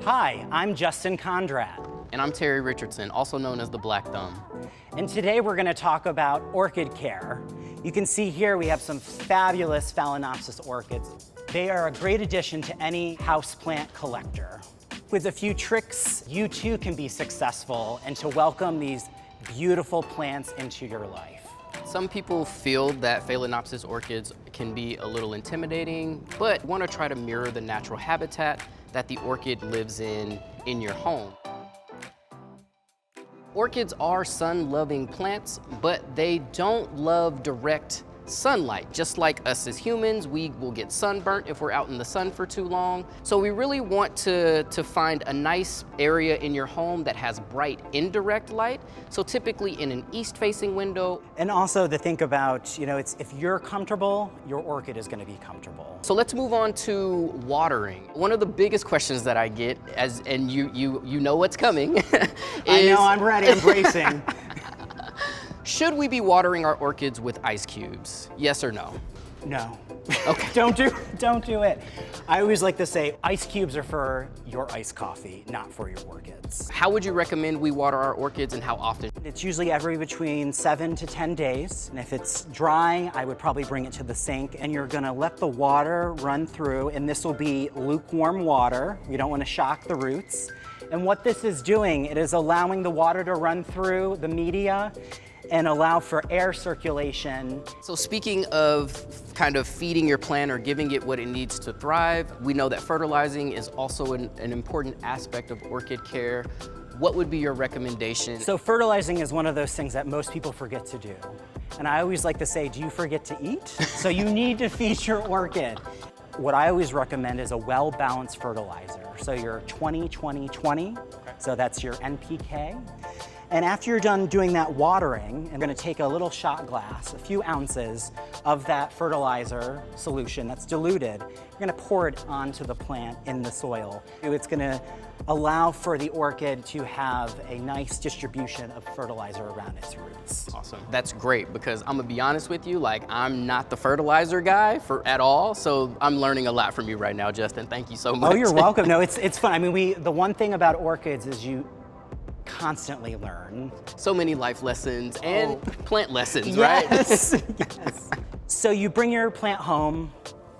Hi, I'm Justin Kondrat. And I'm Terry Richardson, also known as the Black Thumb. And today we're going to talk about orchid care. You can see here we have some fabulous Phalaenopsis orchids. They are a great addition to any houseplant collector. With a few tricks, you too can be successful and to welcome these beautiful plants into your life. Some people feel that Phalaenopsis orchids can be a little intimidating, but want to try to mirror the natural habitat that the orchid lives in your home. Orchids are sun-loving plants, but they don't love direct sunlight. Just like us as humans, we will get sunburnt if we're out in the sun for too long. So we really want to find a nice area in your home that has bright indirect light. So typically in an east-facing window. And also to think about, it's if you're comfortable, your orchid is going to be comfortable. So let's move on to watering. One of the biggest questions that I get, and you know what's coming, I know, I'm ready, I'm bracing. Should we be watering our orchids with ice cubes? Yes or no? No. Okay. Don't do it. I always like to say ice cubes are for your iced coffee, not for your orchids. How would you recommend we water our orchids and how often? It's usually every between 7 to 10 days. And if it's dry, I would probably bring it to the sink and you're gonna let the water run through, and this will be lukewarm water. You don't wanna shock the roots. And what this is doing, it is allowing the water to run through the media and allow for air circulation. So speaking of kind of feeding your plant or giving it what it needs to thrive, we know that fertilizing is also an important aspect of orchid care. What would be your recommendation? So fertilizing is one of those things that most people forget to do. And I always like to say, do you forget to eat? So you need to feed your orchid. What I always recommend is a well-balanced fertilizer. So your 20-20-20, so that's your NPK. And after you're done doing that watering, I'm gonna take a little shot glass, a few ounces of that fertilizer solution that's diluted. You're gonna pour it onto the plant in the soil. It's gonna allow for the orchid to have a nice distribution of fertilizer around its roots. Awesome. That's great, because I'm gonna be honest with you, I'm not the fertilizer guy at all, so I'm learning a lot from you right now, Justin. Thank you so much. Oh, you're welcome. No, it's fun. I mean, the one thing about orchids is you constantly learn. So many life lessons and plant lessons, yes. right? Yes. So you bring your plant home,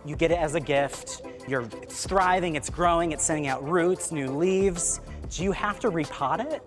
you get it as a gift, it's thriving, it's growing, it's sending out roots, new leaves. Do you have to repot it?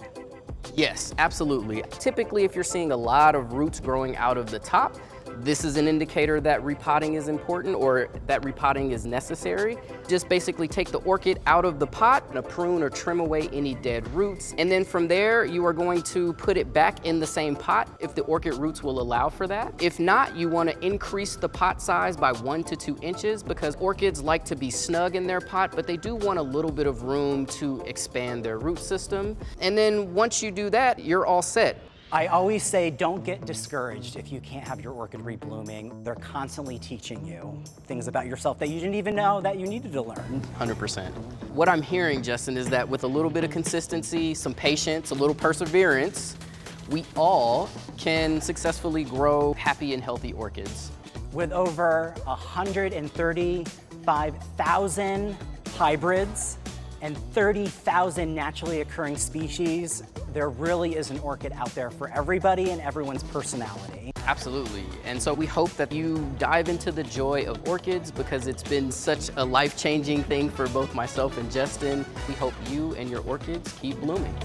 Yes, absolutely. Typically, if you're seeing a lot of roots growing out of the top, this is an indicator that repotting is important or that repotting is necessary. Just basically take the orchid out of the pot and prune or trim away any dead roots. And then from there, you are going to put it back in the same pot if the orchid roots will allow for that. If not, you want to increase the pot size by 1 to 2 inches because orchids like to be snug in their pot, but they do want a little bit of room to expand their root system. And then once you do that, you're all set. I always say don't get discouraged if you can't have your orchid reblooming. They're constantly teaching you things about yourself that you didn't even know that you needed to learn. 100%. What I'm hearing, Justin, is that with a little bit of consistency, some patience, a little perseverance, we all can successfully grow happy and healthy orchids. With over 135,000 hybrids and 30,000 naturally occurring species, there really is an orchid out there for everybody and everyone's personality. Absolutely. And so we hope that you dive into the joy of orchids because it's been such a life-changing thing for both myself and Justin. We hope you and your orchids keep blooming.